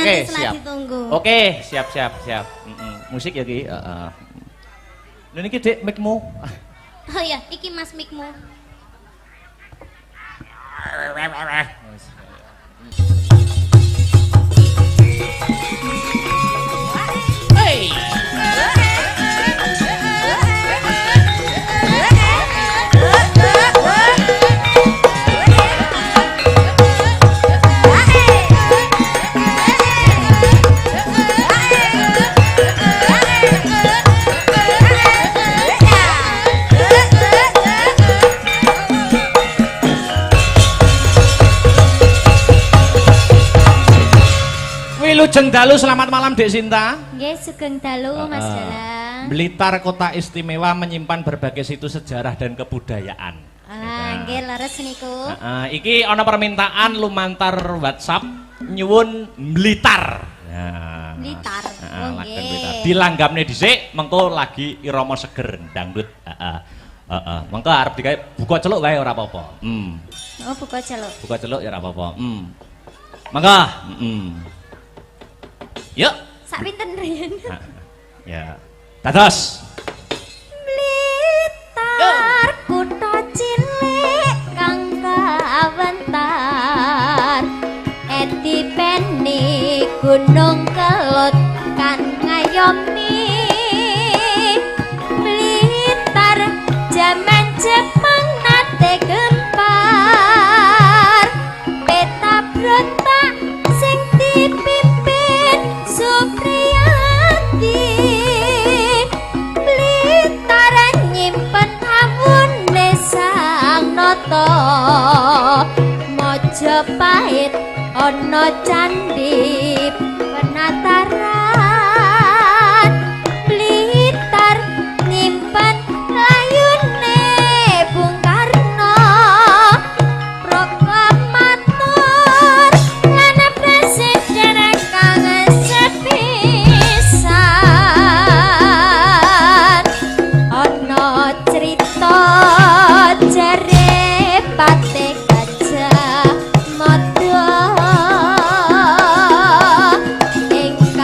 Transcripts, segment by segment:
Oke, nanti siap. ditunggu. Oke, siap. Musik ya Ki. Lha niki Dik mic-mu. Oh iya, iki Mas mikmu. Hey. Wilujeng dalu, selamat malam Dek Sinta. Nggih, sugeng dalu Mas Dalang. Blitar kota istimewa menyimpan berbagai situs sejarah dan kebudayaan. Nggih, leres niku. Iki ana permintaan lumantar WhatsApp nyuwun Blitar. Blitar. Lagen Blitar. Dilanggamne dhisik, mengko lagi irama seger dangdut. Mengko arep digawe buka celuk wae ora apa-apa. Oh, buka celuk. Buka celuk ya ora apa-apa. Mangga. Yuk. Sak pinten riyen? Ya. Dados. Blitar kutha cilik kang kawentar. Etipeni Gunung Kelut kan ngayomi. Blitar jaman Jepang nate gempar. Peta brontak sing dipimpin Supriyati. Blitar nyimpen awune Sang Nata. Majapahit ana candhi penataran. Blitar nyimpen layune Bung Karno. Proklamator lan presiden kang sepisan. Ana crita jare Patih Gajah Mada ingkang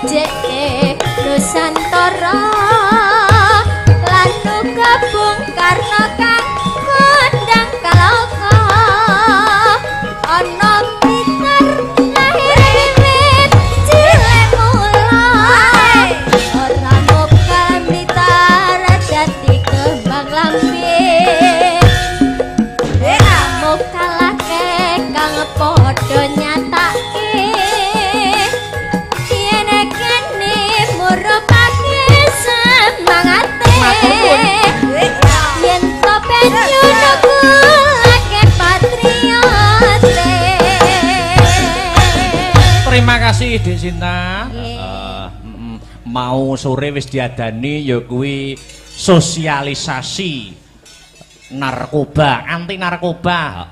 ngajeke Nusantara lan uga Bung Karno kang kondang kaloka ana Peter lahir wiwit cilik mulai ora mokal Blitar dadi kembang lambing mokalake kang padha nyatake yen kene murupake semangate yen to penyu nugulake patriote. Terima kasih Dik Sinta. Nggih. Mau sore wis diadani ya kuwi sosialisasi narkoba, anti narkoba.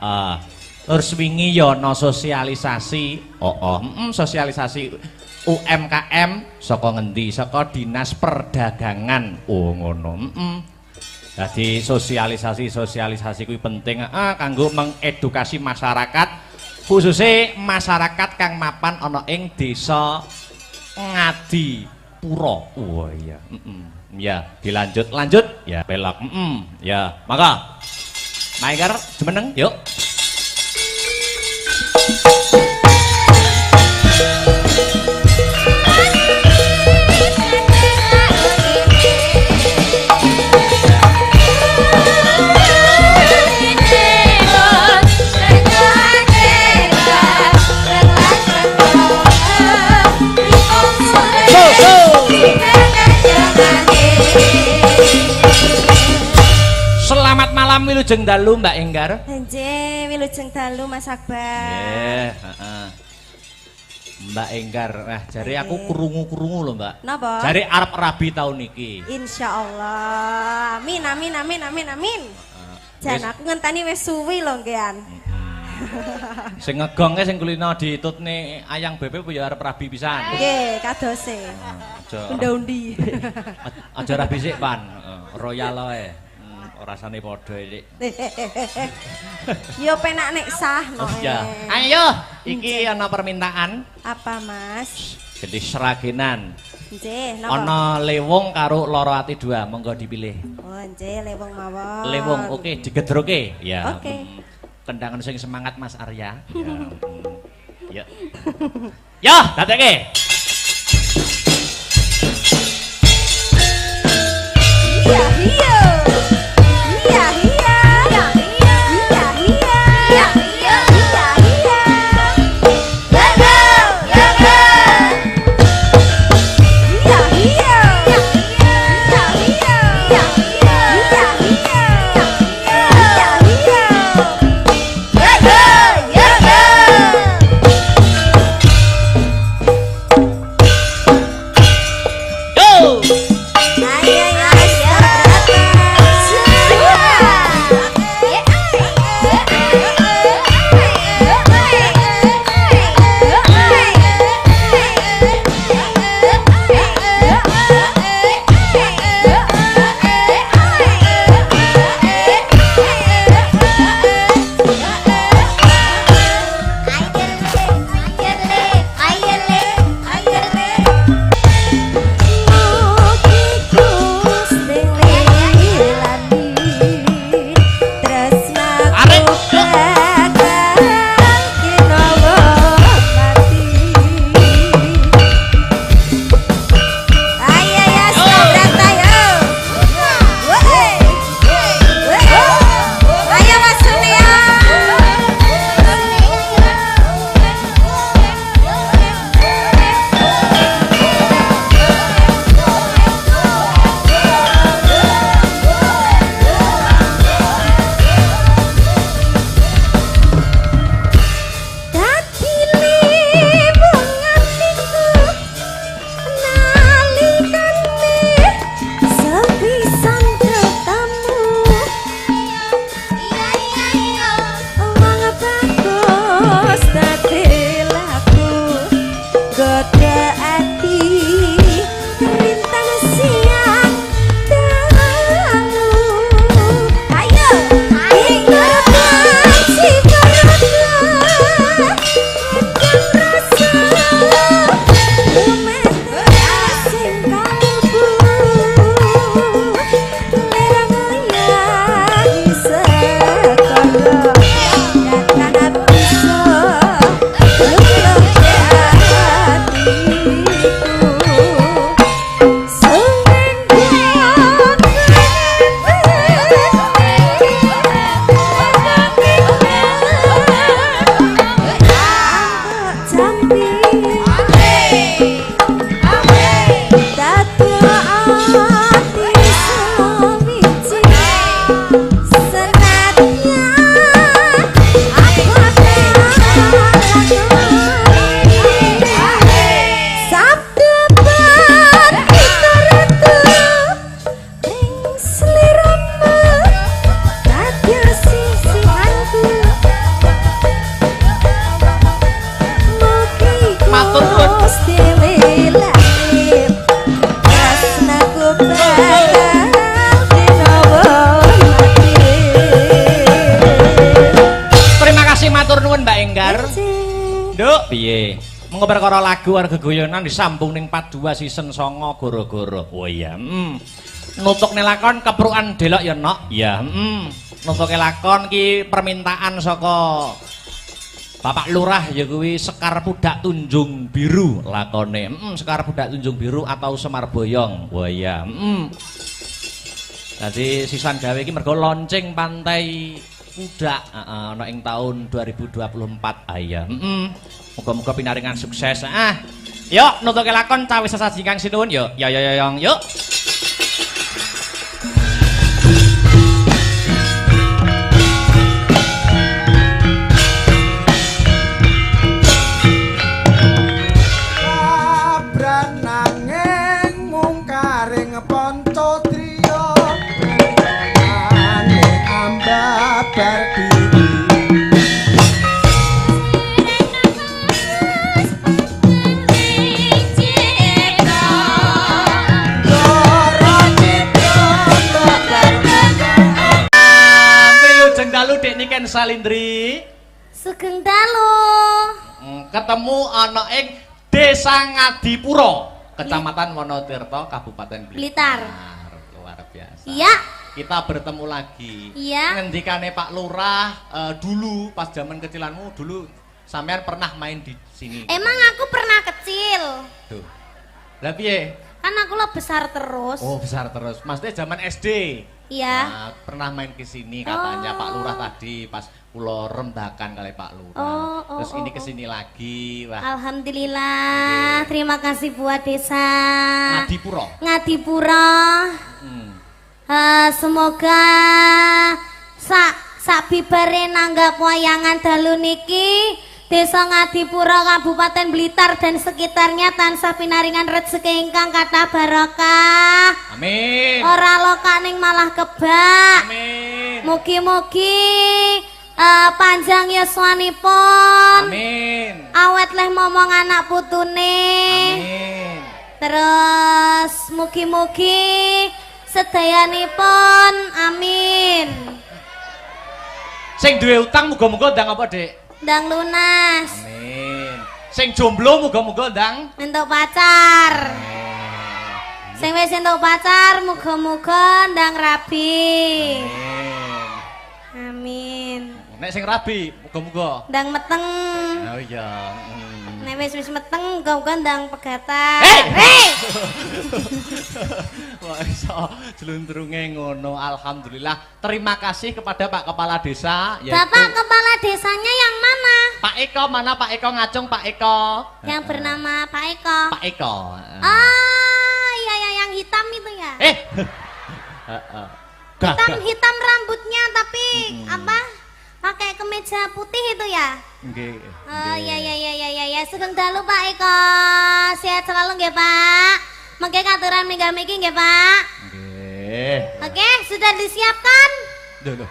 Terus wingi ya ana sosialisasi, sosialisasi UMKM saka ngendi? Saka Dinas Perdagangan. Oh ngono. Jadi sosialisasi kuwi penting kanggo mengedukasi masyarakat, khususnya masyarakat kang mapan ana ing desa Ngadipuro. Oh iya. Ya, lanjut ya belok. Ya, maka Maiker jumeneng yuk. Selamat malam wilujeng dalu Mbak Enggar. Nggih, wilujeng dalu Mas Akbar. Mbak Enggar, jare aku krungu-krungu lho, Mbak. Napa? Jare arep rabi tahun iki. Insyaallah. Amin amin amin amin amin. Jan aku ngenteni wis suwi lho nggih. Sing ngegongke sing kulino ditutne ayang bebek ya arep rabi pisan. Nggih, kadose. Undi-undi. Aja rabi sik, Pan. Royal wae. Rasane padha iki. Yo penak nek sah no. Ya. Ayo, iki ana permintaan. Apa, Mas? Gedhe seragenan. Nggih, napa? Ana lewung karo loro ati dua, monggo dipilih. Oh, nggih, lewung mawon. Lewung, oke, digedroke. Ya. Oke. Kendangan sing semangat Mas Arya. Ya. Ya, dateke. Iya, iya. Iya, iya. Iya, iya. Iya, iya. Iya, iya. Iya, iya. Lagu, lagu. Iya, iya. Iya, iya. Iya, iya. Iya, iya. Iya, iya. Iya, iya. Lagu, lagu. Yo! Ayo, ayo, Mengko perkara lagu warga guyonan disambung ning 42 season 9 goro-goro. Oh iya, nutuk lakon keprukan delok ya nok. Ya, nutuke lakon ki permintaan saka Bapak Lurah ya kuwi Sekar Pudak Tunjung Biru lakone. Sekar Pudak Tunjung Biru atau Semar Boyong. Wah iya, Dadi sisan gawe iki mergo launching Pantai Pudak ana ing taun 2024. Ah iya, Muga-muga pinaringan sukses. Yuk nutuke lakon cawe sesaji kang sinuwun yuk. Yuk. Niken Salindri Sugeng dalu. Ketemu ana ing Desa Ngadipura, Kecamatan Wonotirta, Kabupaten Blitar. Luar biasa. Iya. Kita bertemu lagi. Iya. Ngendikane Pak Lurah dulu pas zaman kecilanmu dulu sampean pernah main di sini. Emang aku pernah kecil. Tuh. Lah piye? Kan aku lo besar terus. Oh, besar terus. Maksudnya zaman SD. Iya. Nah, pernah main ke sini katanya Pak Lurah tadi pas kula rembakan kali Pak Lurah. Terus ini ke sini lagi. Wah. Alhamdulillah. Terima kasih buat desa Ngadipura. Semoga sak bibare nanggap wayangan dalu niki Desa Ngadipura Kabupaten Blitar dan sekitarnya tansah pinaringan rezeki ingkang kathah barokah. Amin. Ora loka ning malah kebak. Amin. Mugi-mugi panjang yuswanipun. Amin. Awet leh momong anak putune. Amin. Terus mugi-mugi sedayanipun amin. Sing duwe utang muga-muga ndang apa, Dik? Ndang lunas. Amin. Sing jomblo muga-muga ndang Entuk pacar. Sing wis entuk pacar muga-muga ndang rabi. Amin. Nek sing rabi muga-muga Ndang meteng. oh iya. Nek wis meteng muga-muga ndang pegatan. Hei! Wah, iso jeluntrunge ngono. Alhamdulillah. Terima kasih kepada Pak Kepala Desa yaitu Bapak Kepala Desanya yang mana? Pak Eko. Mana Pak Eko? Ngacung Pak Eko. Yang bernama Pak Eko. Pak Eko. Iya yang hitam itu ya. Hitam rambutnya tapi apa? Pakai kemeja putih itu ya? Nggih. Oh iya. Sugeng dalu Pak Eko. Sehat selalu nggih Pak. Mengke katuran mingga-minggi nggih Pak. Nggih. Oke, sudah disiapkan? Loh.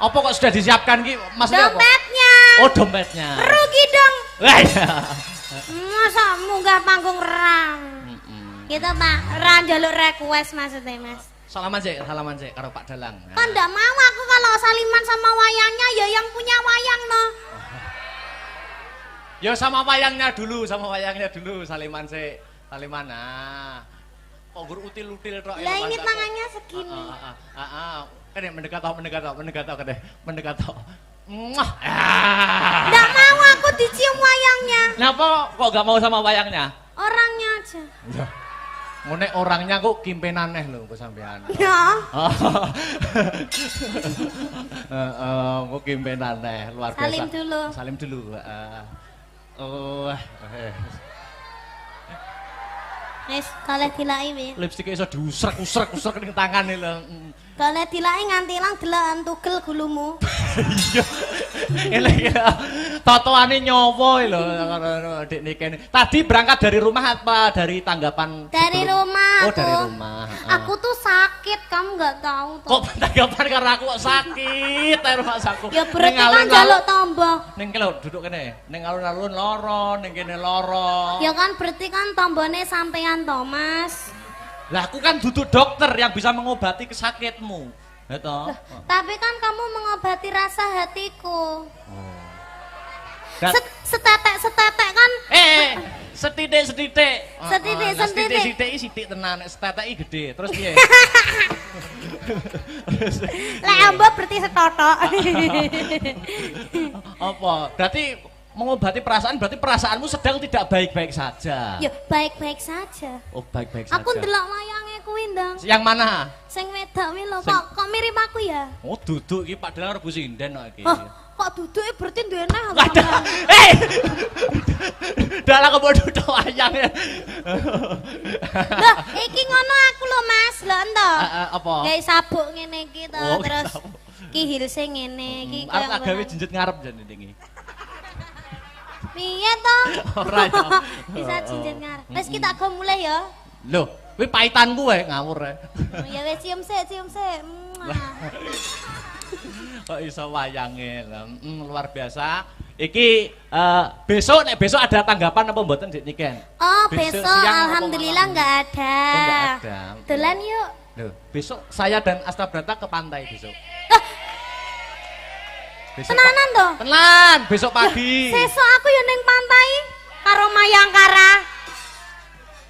Apa kok sudah disiapkan ki? Maksudnya apa? Dompetnya. Oh, dompetnya. Rugi dong. Wah, iya. Masa munggah panggung rang. Gitu Pak, rang jaluk request maksudnya Mas. Salaman sih karo Pak Dalang. Kan ndak mau aku kalau saliman sama wayangnya ya yang punya wayang no. Ya sama wayangnya dulu saliman sih. Saliman kok gur util-util tok. Lah ini tangannya segini. Kene mendekat tok. Ndak mau aku dicium wayangnya. Kenapa kok gak mau sama wayangnya? Orangnya aja. Ngene orangnya kok kimpenaneh lho kok sampean. Ya. Kok kimpenaneh luar biasa. Salim dulu. Wis, kalih dilaki piye? Lipstik iso diusrek-usrek ning tangane lho. Kalih dilaki nganti ilang delokan tugel gulumu. Iya. Elek ya. Totoane nyowo lho Dik Niken. Tadi berangkat dari rumah apa dari tanggapan? Dari rumah. Oh, dari rumah. Aku tuh sakit, kamu nggak tahu toh. Kok tanggapan karena aku kok sakit rumah saku. Ya berarti kan jaluk tombol. Ning kene duduk kene. Ning alun-alun loro, ning kene loro. Ya kan berarti kan tombone sampean Thomas. Lah aku kan duduk dokter yang bisa mengobati kesakitmu. Ya toh. Tapi kan kamu mengobati rasa hatiku. Setetek kan setitik. Setitik. Sititik iki sithik tenan, nek setetek iki gede. Terus piye? lek ambo berarti setotok. Apa? Berarti mengobati perasaan berarti perasaanmu sedang tidak baik-baik saja. Ya baik-baik saja. Oh, baik-baik saja. Aku ndelok wayange kuwi ndang. Yang mana? Sing wedok kuwi lho, kok mirip aku ya? Oh, duduk iki Pak Dalang Rebu Sinden kok iki. Oh, kok duduke berarti duwe neh aku. Ada. Dalang kok duduk wayang ya. Loh, iki ngono aku lho Mas, lho ento. Apa? Gawe sabuk ngene iki to, Oh, terus sabuk. iki hilse ngene iki Arep koyo gawe ngono. jenjut ngarep jan iki. Piye to? Ora ya. Bisa jinjit ngarep. Wis kita go mulai ya. Loh, kuwi paitanku wae ngawur ae. Ya wis cium sik, cium sik. Kok iso wayange. Luar biasa. Iki besok nek besok ada tanggapan apa mboten Dik Niken? Oh, Besok besok siang apa alhamdulillah malam? enggak ada. Oh, nggak ada. Dolan yuk. Loh, besok saya dan Asta Brata ke pantai besok. Besok Tenanan to? Tenan, besok pagi. Sesuk aku yo ning pantai karo Mayangkara.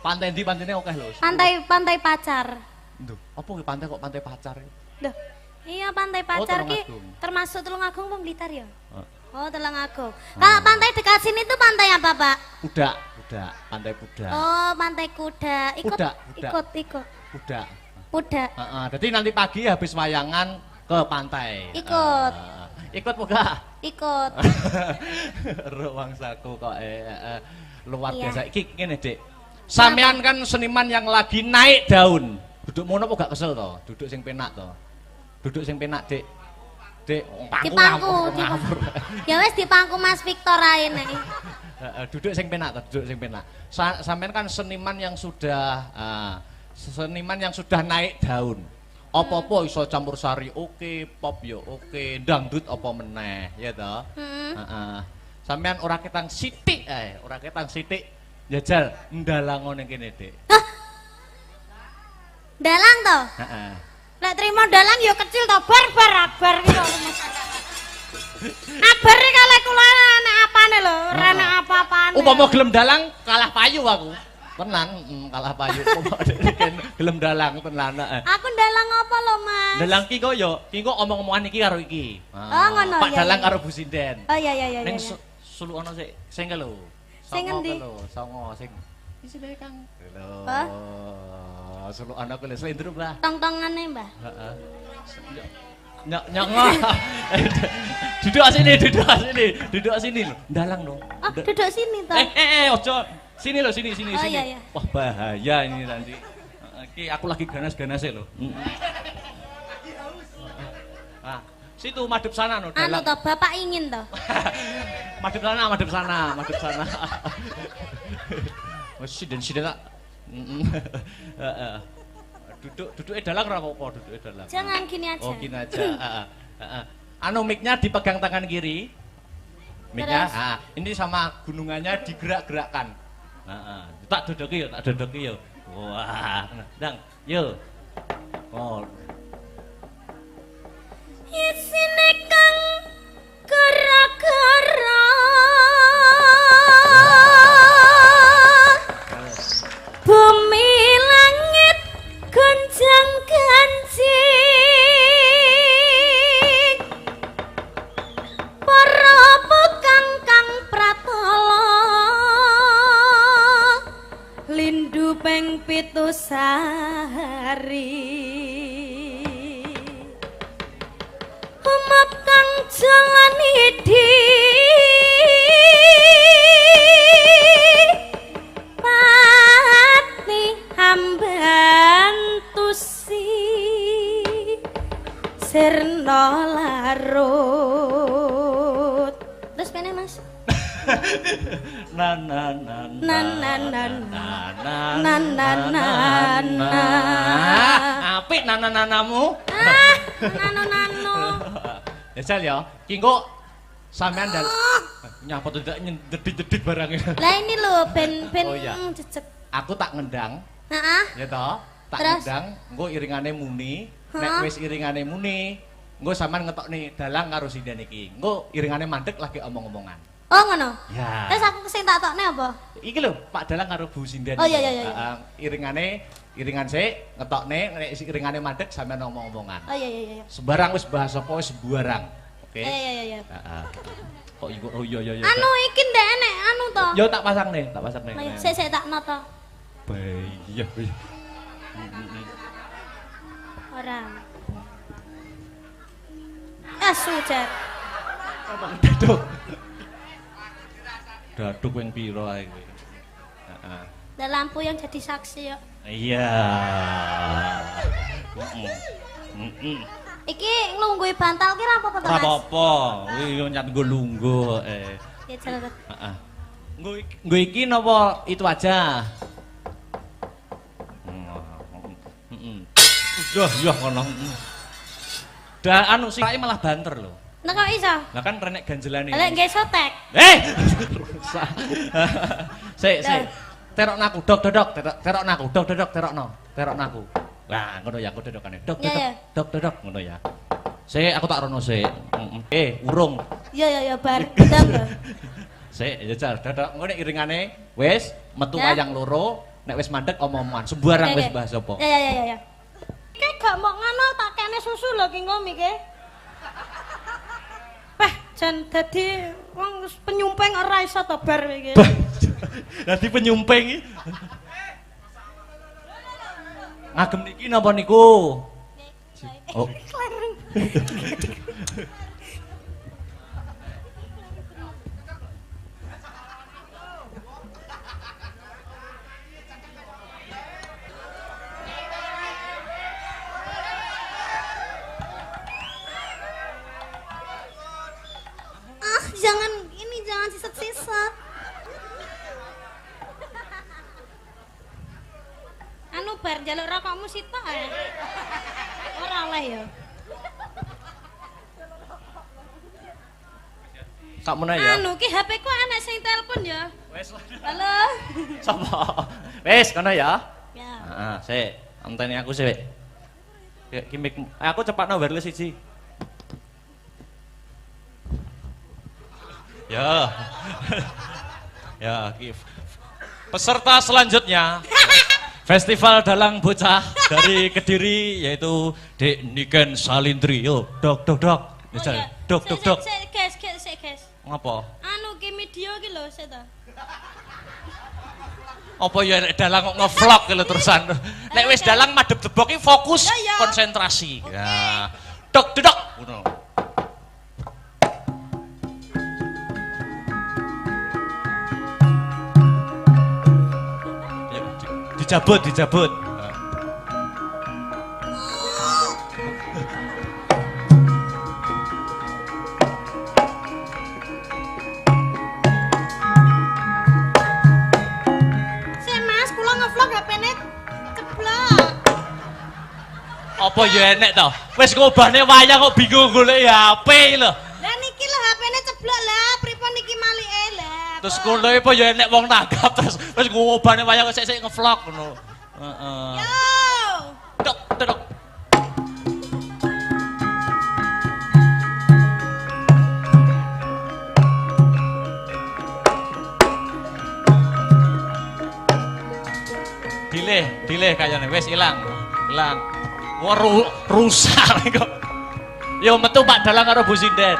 Pantai ndi pantene akeh lho. Pantai pacar. Duh, apa ki pantai kok pantai pacar? Loh, iya pantai pacar ki Tulungagung. termasuk Tulungagung apa Blitar ya? Oh. Oh, Tulungagung. Kalau pantai dekat sini tuh pantai apa, Pak? Pudak, pantai Pudak. Oh, pantai kuda. Kuda. Ikut. Pudak. Kuda. Jadi nanti pagi habis wayangan ke pantai. Ikut. Ikut muga. Ikut. Ruang saku kok luar Iya. biasa. Iki ngene, Dik. Sampean kan seniman yang lagi naik daun. Duduk mono apa gak kesel to? Duduk sing penak to. Duduk sing penak, Dik. Dik, Dipangku. Ya wes dipangku Mas Victor ae nek. Duduk sing penak to, duduk sing penak. Sampean kan seniman yang sudah naik daun. Apa-apa iso campur sari oke, pop yo oke, dangdut apa meneh, ya toh? Heeh. Sampean ora ketang sithik ae, ora ketang sithik njajal ndalang ngene kene, Dik. Dalang to? Heeh. Lek trimo dalang yo kecil to, bar iki kok. Abar iki kalih kula nek apane lho, ora nek apa-apane. Upama gelem dalang kalah payu aku. Tenan, kalah payu. Gelem dalang tenan. Aku dalang apa lho, Mas? Dalang ki kok omong-omongan iki karo iki. Oh, ngono, Pak iya, Dalang iya. karo Bu Sinden. Oh iya. Ning suluk ana sik, sing ke lho. Sing ngendi? Songo sing isine Kang. Lho. Hah? Suluk ana ku lho slendrup lah. Tong-tongane, Mbah. Heeh. Nyok. Duduk sini lho. Dalang dong. Oh, duduk sini to. Ojo. Sini loh, sini. Oh, iya. Wah, bahaya ini nanti. Iki aku lagi ganas-ganase loh. Ah, situ madep sana no, Anu dalang. to, Bapak ingin to. Madep sana. Oh, siden tak. Heeh. Duduk dalang ora apa-apa, duduk dalang. Jangan gini aja. Oh, gini aja. Heeh. Anu mic-nya dipegang tangan kiri. Mic-nya, Terus? ini sama gunungannya digerak-gerakkan. Tak dodoki yo. Wah, Dang, yo. Oh. Isine kang gara-gara bumi langit gonjang ganjing para pekang kang pratala lindu ping 7 sehari umap kang jalani di pati hambantusi sirna larut terus pene Mas Na. Apik nana-nanamu. nano Ya Sel ya, ki engko sampean dan nyapa tidak nyedit-nyedit barangnya. lah ini lho ben Oh, iya. jejeg Aku tak ngendang, heeh ya toh. Tak Terus? ngendang, engko iringane muni. Hah? Nek wis iringane muni, engko sampean ngetokne dalang karo sinden iki. Engko iringane mandek lagi omong-omongan. Oh ngono. Ya. Terus aku sing tak tokne apa? Iki lho, Pak Dalang karo Bu Sinden. Oh, iya, iya, iya. Iringan sik ngetokne nek iringane mandek sampean ngomong-ngomongan. Oh iya iya iya. Sembarang wis bahas apa wis sembarang. Oke. Iya iya iya. Heeh. Kok iku oh iya iya iya. Anu iki ndek enek anu to. Yo tak pasang nih. Ayo sik tak noto. Iya. Ora. Sujet. Daduk. Daduk yang piro ae kowe. Heeh. Dan lampu yang jadi saksi yo. Iya. Iki nglunggui bantal ki ra apa-apa to, Ora Mas? apa-apa. Kuwi yo nyat nggo lungguh Ya jalan. Heeh. Nggo iki napa itu aja? Yah ngono. Dah anu sih malah banter lho. Nek kok iso? Lah kan renek ganjelane. Lek nggih sotek. Rusak. Sik. Terokno aku, dok, terokno aku, dok, terokno aku. Wah, ngono ya aku dodokane. Dok, ngono ya. Sik, aku tak rono sik. Urung. Iya, bar gedang lho. Sik, ya jar, dodok ngene iringane wis metu wayang loro, nek wis mandek omong-omongan, sembarang wis bahas apa. Ya. Iki gak mau ngono tak kene susu lho ki ngom iki. Jan dadi wong penyumpeng ora iso to bar iki. Dadi penyumpeng iki. Ngagem niki napa niku? Oh. Jangan siset-siset. Anu bar njaluk rokokmu sitok ae. Ora oleh ya. Sakmene ya. Anu ki HP ku anak sing telepon ya. Wes. Halo. Sapa? Wes kono ya. Ya. Heeh, sik. Anteni aku sik. Ki mic aku cepatno wireless siji. Ya. Ya, peserta selanjutnya Festival Dalang Bocah dari Kediri yaitu Dek Niken Salindri. Yo, dok. Iya. Dok. Guys. Ngapa? Anu ki video ki lho sik to. Apa ya nek dalang kok nge-vlog ki lho terusan. Nek wis dalang madhep tebok ki fokus konsentrasi. Ya. Dok. Ngono. Dijabut. Mas, kula nge-vlog HP-ne ceblok. Apa ya enek to? Wis ngobahne wayang kok bingung golek HP lho. Lah niki lho HP-ne ceblok lah, pripun niki malike lah. Terus ngono apa ya enek wong nanggap terus wis ngobahne wayang kok sik nge-vlog ngono. Heeh. Yo. Dok. Dileh kayane wis ilang. Wah rusak kok. Yo metu Pak Dalang karo Bu Sinden.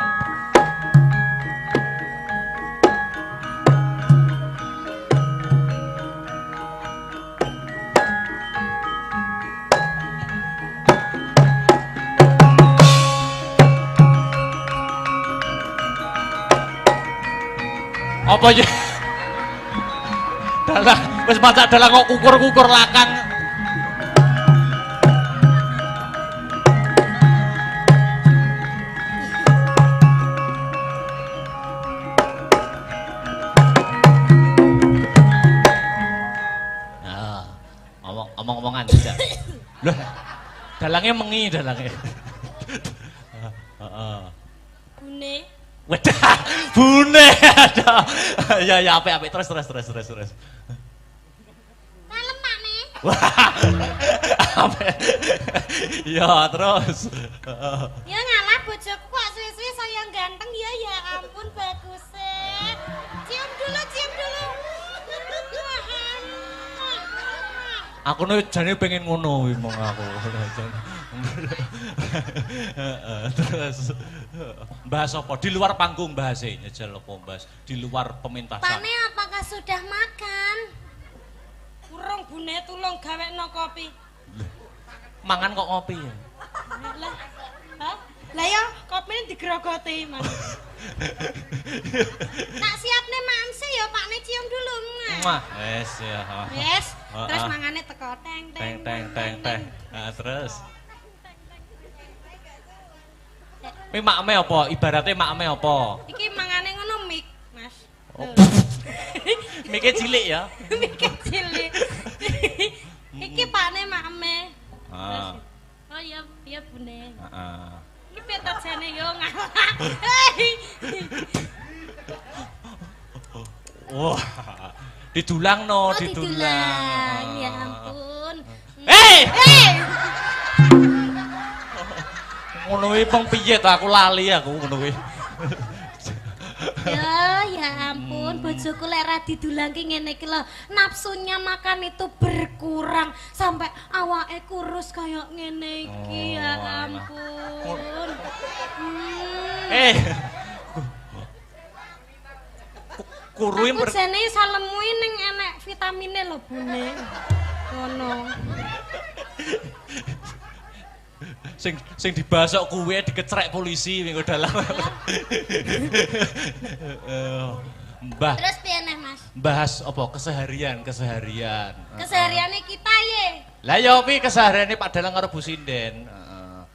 Apa ya? Dalang wis macak dalang kok kukur lakang. Nah, omong-omongan aja. Loh, dalangnya mengi dalangnya. Bune. Wedah, bune ada. Ya apik terus. Lemak nih. Wah. Ya terus. Ya ngalah bojoku kok suwi-suwi saya ganteng ya ampun bagus. Aku nih jane pengen ngono kuwi mong aku. Terus bahas apa? Di luar panggung bahas nyejel apa bahas di luar pementasan. Pane apakah sudah makan? Urung bune tulung gawekno kopi. Mangan kok ngopi ya? Lah. Hah? Lah ya kopine digrogoti, Mas. Tak siapne mamse ya Pakne cium dulu. Wah, wes ya. Yes, terus mangane teko teng teng Teng. Nah, terus. Ini makme apa? Ibaratnya makme apa? Iki mangane ngono mik, Mas. Oh. Mikir cilik ya? Mikir cilik. Iki Pakne makme. Ah. Oh iya, iya Bune. Heeh. Iki petot jane yo ngalah. Wah. Didulang no, Oh, didulang. Ya ampun. Hei! Ngono kuwi peng piye to aku lali aku ngono kuwi. Ya ampun, bojoku lek ra didulangke ngene iki lho, nafsunya makan itu berkurang sampai awake kurus kayak ngene iki. Ya ampun. Kuruin Aku jane salemu ning enek vitamine lho, Bune. Ngono. sing dibasok kuwe dikecrek polisi minggu dalam. Mbah. Terus piye neh, Mas? Bahas apa keseharian. Kesehariane kita ye. Lah ya opi kesehariane Pak Dalang karo Bu Sinden.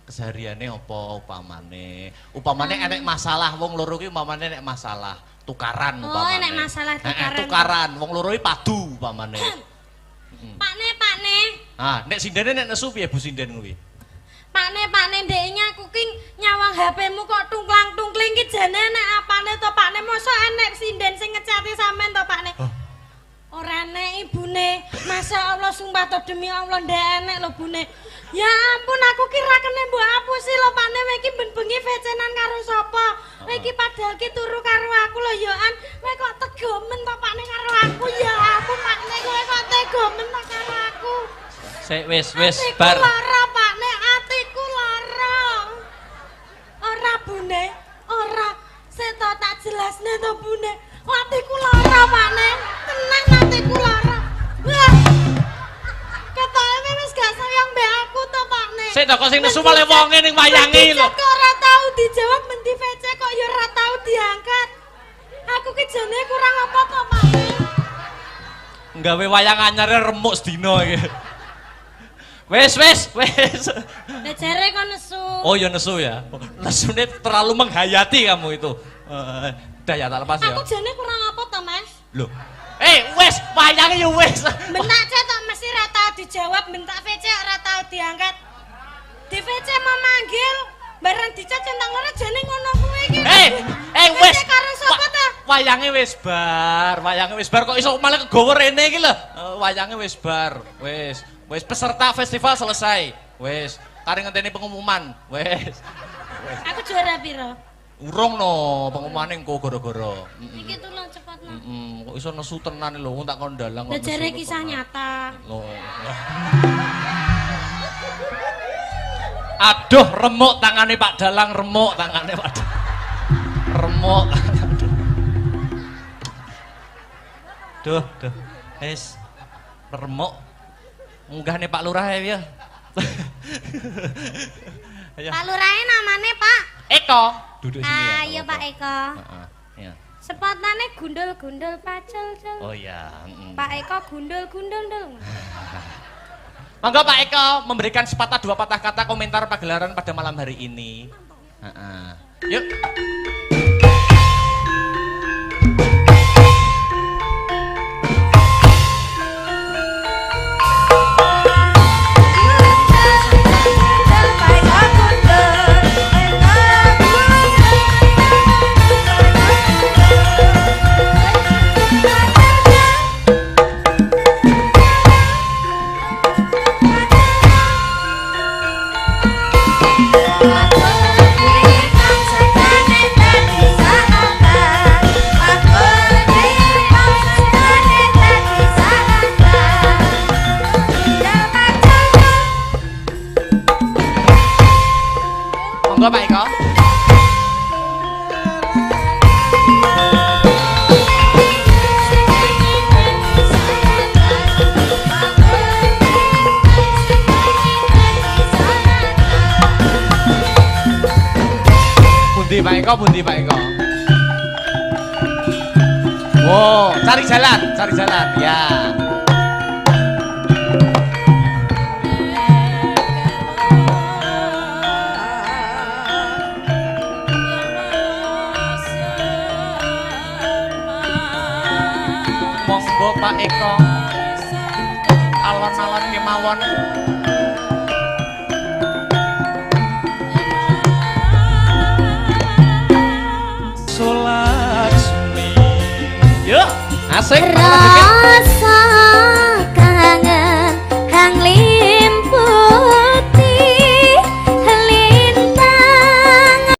Kesehariane apa upamane? Upamane enek masalah wong loro ki upamane enek masalah tukaran upamane. Oh, enek masalah tukaran. Tukaran wong loro ki padu upamane. Pakne. Ah, nek Sindene nek nesu piye Bu Sinden kuwi? Pakne ndeknya aku ki nyawang HP-mu kok tungklang-tungkling ki jane nek apane to Pakne mosok enek sinden sing ngecati sampean to Pakne. Ora enek ibune. Masyaallah sumpah to demi Allah ndek enek lho Bune. Ya ampun aku kira kene mbok apusi lho Pakne iki ben bengi vecenan karo sapa. Iki padahal ki turu karo aku lho ya an. Kowe kok tegomen to Pakne karo aku ya ampun Pakne kowe kok tegomen to karo aku. Sik wis bar. bar. Lara Pakne atiku lara. Ora Bune, ora. Sik to tak jelasne to Bune. Atiku lara Pakne. Tenang atiku lara. Wah. Ketoke wis gak sayang mbek aku to Pakne. Sik to kok sing nesu malah wonge ning wayange lho. Kok ora tau dijawab menti VC kok ya ora tau diangkat. Aku ki jane kurang apa to Pakne? Nggawe wayang anyare remuk sedina iki. Wes. Lah jare kok nesu. Oh ya nesu ya. Nesune terlalu menghayati kamu itu. Dah ya tak lepas ya. Aku jane kurang apa to, Mas? Loh. Wes, wayange ya wes. Bentak cetok mesti ra tau dijawab, bentak VC ora tau diangkat. Di VC mau manggil, bareng dicat centang loro jane ngono kuwi iki. Wes. Karo sapa ta? Wayange wis bar kok iso malah kegawa rene iki lho. Wayange wis bar. Wes peserta festival selesai. Wes, kare ngenteni pengumuman. Wes. Aku juara piro? Urung no, pengumumane engko gara-gara. Iki tulung cepet no. Kok iso nesu tenan lho, tak kon dalang kok. Lah jare kisah nyata. Aduh, remuk tangane Pak Dalang, remuk tangane Pak Dalang. Remuk. Duh. Wis remuk. Munggah nih Pak Lurah ya. Pak Lurahe namane Pak Eko. Duduk sini ya. Iya Pak Eko. Iya. Sepotane gundul-gundul pacul-cul. Oh iya. Pak Eko gundul-gundul ndul. Monggo Pak Eko memberikan sepatah dua patah kata komentar pagelaran pada malam hari ini. Yuk. Aku Monggo Pak Eko. Bundi Pak Eko, bundi Pak Eko. Wow, cari jalan ya. Monggo Pak Eko. Alon-alon kemawon. Sulaksmi. Yuk, asik. Rasa